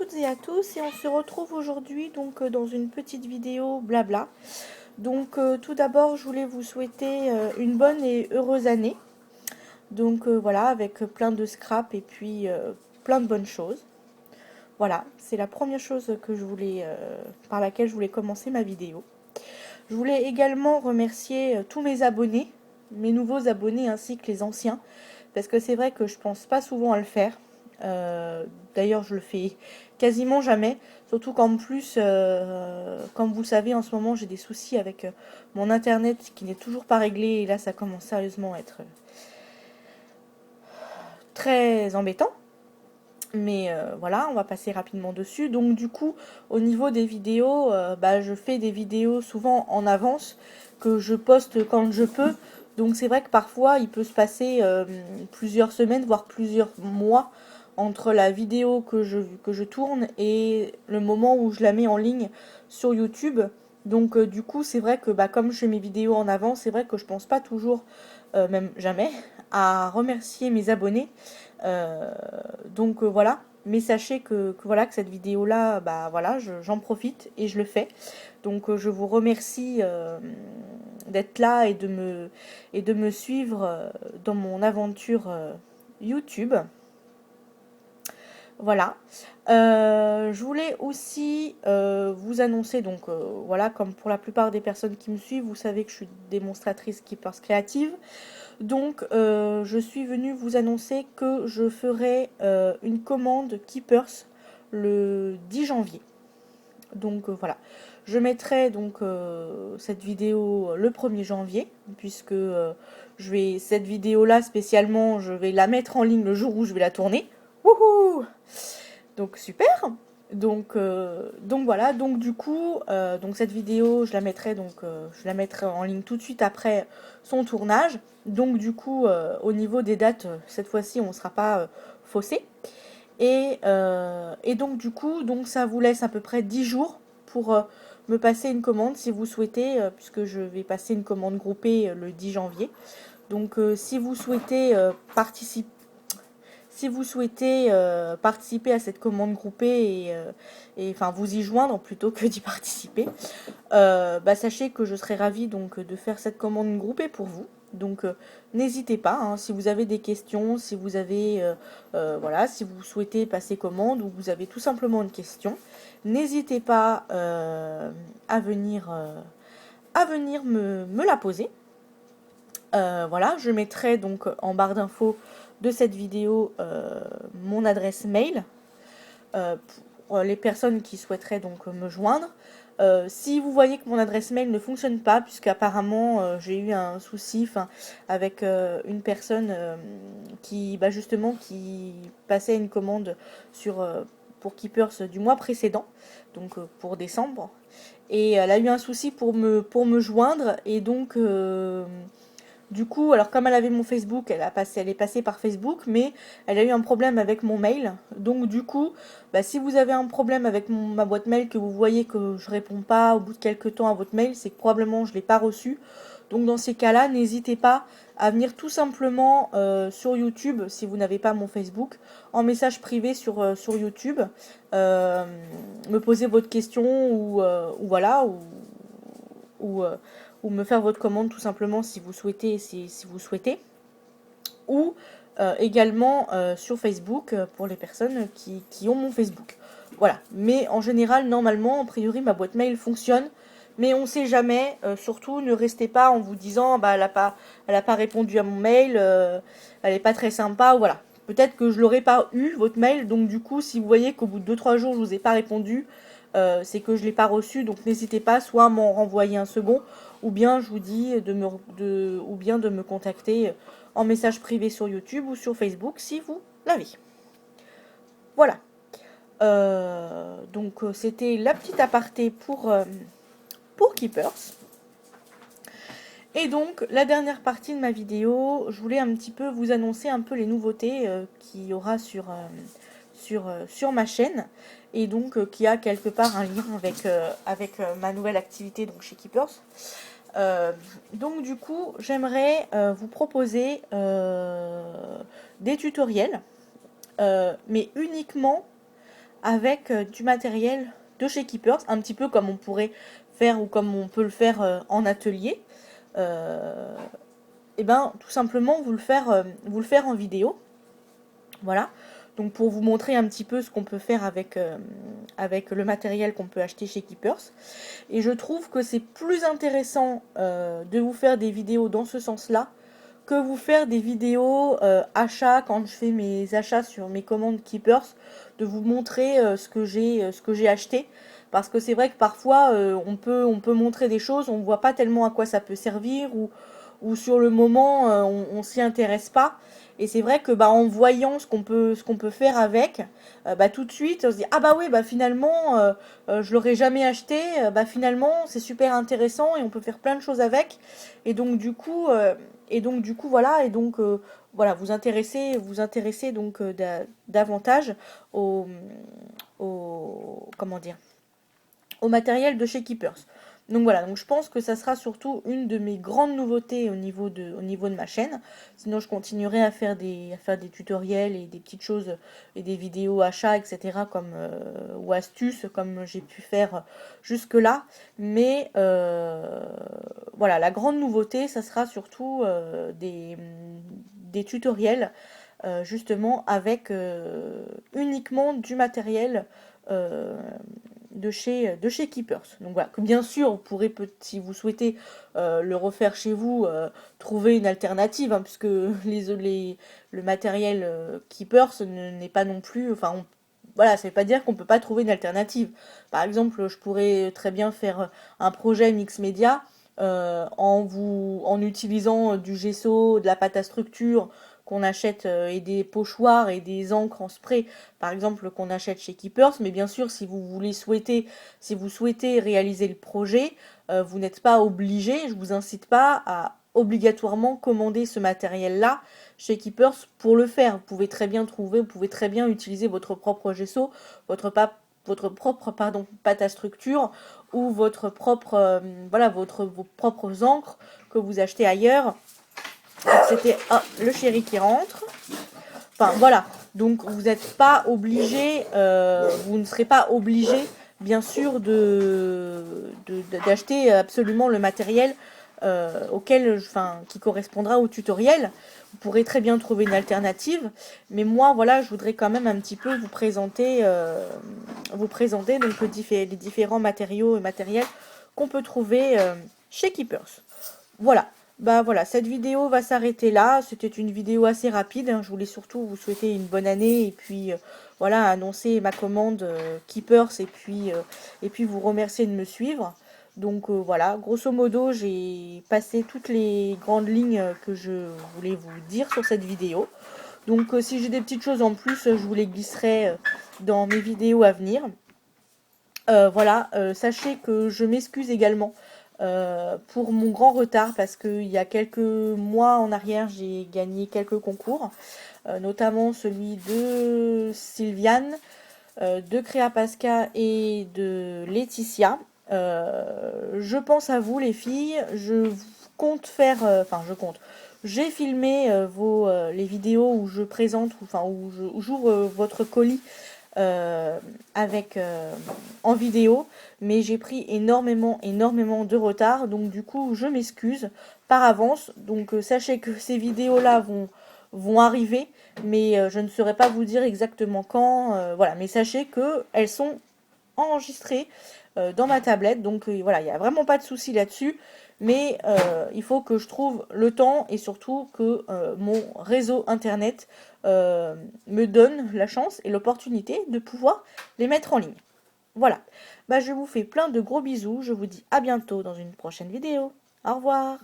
toutes et à tous et on se retrouve aujourd'hui dans une petite vidéo blabla. Tout d'abord je voulais vous souhaiter une bonne et heureuse année. Voilà, avec plein de scraps et puis plein de bonnes choses. Voilà, c'est la première chose que je voulais, par laquelle je voulais commencer ma vidéo. Je voulais également remercier tous mes abonnés, mes nouveaux abonnés ainsi que les anciens, parce que c'est vrai que je pense pas souvent à le faire. D'ailleurs, je le fais quasiment jamais, surtout qu'en plus, comme vous savez, en ce moment, j'ai des soucis avec mon internet qui n'est toujours pas réglé, et là, ça commence sérieusement à être très embêtant. Mais voilà, on va passer rapidement dessus. Donc du coup, au niveau des vidéos, je fais des vidéos souvent en avance que je poste quand je peux. Donc c'est vrai que parfois, il peut se passer plusieurs semaines, voire plusieurs mois entre la vidéo que je tourne et le moment où je la mets en ligne sur YouTube. Du coup, c'est vrai que comme je fais mes vidéos en avance, c'est vrai que je pense pas toujours, même jamais, à remercier mes abonnés. Voilà, mais sachez que voilà, que cette vidéo là, voilà, j'en profite et je le fais. Je vous remercie d'être là et de me suivre dans mon aventure YouTube. Voilà. Je voulais aussi vous annoncer, voilà, comme pour la plupart des personnes qui me suivent, vous savez que je suis démonstratrice Keepers Créative. Je suis venue vous annoncer que je ferai une commande Keepers le 10 janvier. Voilà. Je mettrai cette vidéo le 1er janvier, puisque cette vidéo-là spécialement, je vais la mettre en ligne le jour où je vais la tourner. Wouhou! Donc super. Voilà. Cette vidéo, je la mettrai en ligne tout de suite après son tournage. Au niveau des dates, cette fois-ci, on ne sera pas faussé. Ça vous laisse à peu près 10 jours pour me passer une commande si vous souhaitez, puisque je vais passer une commande groupée le 10 janvier. Si vous souhaitez participer, participer à cette commande groupée et enfin vous y joindre plutôt que d'y participer, sachez que je serai ravie de faire cette commande groupée pour vous. N'hésitez pas, hein, si vous avez des questions, si vous avez voilà, si vous souhaitez passer commande ou vous avez tout simplement une question, n'hésitez pas à venir me la poser. Voilà, je mettrai en barre d'infos de cette vidéo mon adresse mail pour les personnes qui souhaiteraient me joindre. Si vous voyez que mon adresse mail ne fonctionne pas, puisqu'apparemment j'ai eu un souci avec une personne qui passait une commande pour Keepers du mois précédent, pour décembre, et elle a eu un souci pour me joindre, et du coup, alors comme elle avait mon Facebook, elle est passée par Facebook, mais elle a eu un problème avec mon mail. Si vous avez un problème avec ma boîte mail, que vous voyez que je réponds pas au bout de quelques temps à votre mail, c'est que probablement je l'ai pas reçu. Donc dans ces cas-là, n'hésitez pas à venir tout simplement sur YouTube, si vous n'avez pas mon Facebook, en message privé sur YouTube, me poser votre question ou voilà, ou, ou me faire votre commande tout simplement si vous souhaitez, ou également sur Facebook pour les personnes qui ont mon Facebook. Voilà, mais en général, normalement, a priori, ma boîte mail fonctionne, mais on ne sait jamais. Surtout, ne restez pas en vous disant elle n'a pas répondu à mon mail, elle n'est pas très sympa, voilà. Peut-être que je l'aurais pas eu, votre mail, donc du coup, si vous voyez qu'au bout de 2-3 jours, je vous ai pas répondu, c'est que je ne l'ai pas reçu, donc n'hésitez pas soit à m'en renvoyer un second, ou bien je vous dis de me contacter en message privé sur YouTube ou sur Facebook si vous l'avez. Voilà. C'était la petite aparté pour Keepers. Et donc la dernière partie de ma vidéo, je voulais un petit peu vous annoncer un peu les nouveautés qu'il y aura sur ma chaîne, et qui a quelque part un lien avec ma nouvelle activité chez Keepers. J'aimerais vous proposer des tutoriels, mais uniquement avec du matériel de chez Keepers, un petit peu comme on pourrait faire ou comme on peut le faire en atelier. Et ben tout simplement vous le faire en vidéo. Voilà, donc pour vous montrer un petit peu ce qu'on peut faire avec le matériel qu'on peut acheter chez Keepers. Et je trouve que c'est plus intéressant de vous faire des vidéos dans ce sens-là que vous faire des vidéos achats quand je fais mes achats sur mes commandes Keepers, de vous montrer ce que j'ai acheté. Parce que c'est vrai que parfois on peut montrer des choses, on ne voit pas tellement à quoi ça peut servir ou sur le moment on s'y intéresse pas. Et c'est vrai que en voyant ce qu'on peut faire avec, tout de suite on se dit ah bah oui finalement je l'aurais jamais acheté, finalement c'est super intéressant et on peut faire plein de choses avec. Et donc du coup voilà, et donc voilà, vous intéressez donc davantage comment dire, au matériel de chez Keepers. Donc voilà, donc je pense que ça sera surtout une de mes grandes nouveautés au niveau de ma chaîne. Sinon je continuerai à faire des tutoriels et des petites choses et des vidéos achats, etc. Ou astuces comme j'ai pu faire jusque là. Mais voilà, la grande nouveauté, ça sera surtout des tutoriels justement avec uniquement du matériel de chez Keepers. Donc voilà, que bien sûr, vous pourrez, si vous souhaitez le refaire chez vous, trouver une alternative, hein, puisque le matériel Keepers n'est pas non plus... Enfin, voilà, ça ne veut pas dire qu'on ne peut pas trouver une alternative. Par exemple, je pourrais très bien faire un projet mix média en utilisant du gesso, de la pâte à structure qu'on achète et des pochoirs et des encres en spray, par exemple, qu'on achète chez Keepers. Mais bien sûr, si vous souhaitez réaliser le projet, vous n'êtes pas obligé, je vous incite pas à obligatoirement commander ce matériel-là chez Keepers pour le faire. Vous pouvez très bien utiliser votre propre gesso, votre propre pâte à structure ou votre propre vos propres encres que vous achetez ailleurs. C'était le chéri qui rentre. Enfin voilà, donc vous n'êtes pas obligé, vous ne serez pas obligé bien sûr d'acheter absolument le matériel qui correspondra au tutoriel. Vous pourrez très bien trouver une alternative, mais moi voilà, je voudrais quand même un petit peu vous présenter donc les différents matériaux et matériels qu'on peut trouver chez Keepers. Voilà. Voilà, cette vidéo va s'arrêter là. C'était une vidéo assez rapide, hein. Je voulais surtout vous souhaiter une bonne année et puis voilà, annoncer ma commande Keepers et puis vous remercier de me suivre. Donc voilà, grosso modo, j'ai passé toutes les grandes lignes que je voulais vous dire sur cette vidéo. Donc si j'ai des petites choses en plus, je vous les glisserai dans mes vidéos à venir. Voilà, sachez que je m'excuse également pour mon grand retard parce qu'il y a quelques mois en arrière j'ai gagné quelques concours, notamment celui de Sylviane, de Créa Pasca et de Laetitia. Je pense à vous les filles, je compte faire, j'ai filmé les vidéos où je présente, où j'ouvre votre colis en vidéo, mais j'ai pris énormément de retard, donc du coup je m'excuse par avance. Donc sachez que ces vidéos là vont arriver, mais je ne saurais pas vous dire exactement quand, voilà, mais sachez que elles sont enregistrées dans ma tablette, donc voilà, il n'y a vraiment pas de souci là-dessus. Mais il faut que je trouve le temps et surtout que mon réseau internet me donne la chance et l'opportunité de pouvoir les mettre en ligne. Voilà, je vous fais plein de gros bisous, je vous dis à bientôt dans une prochaine vidéo. Au revoir.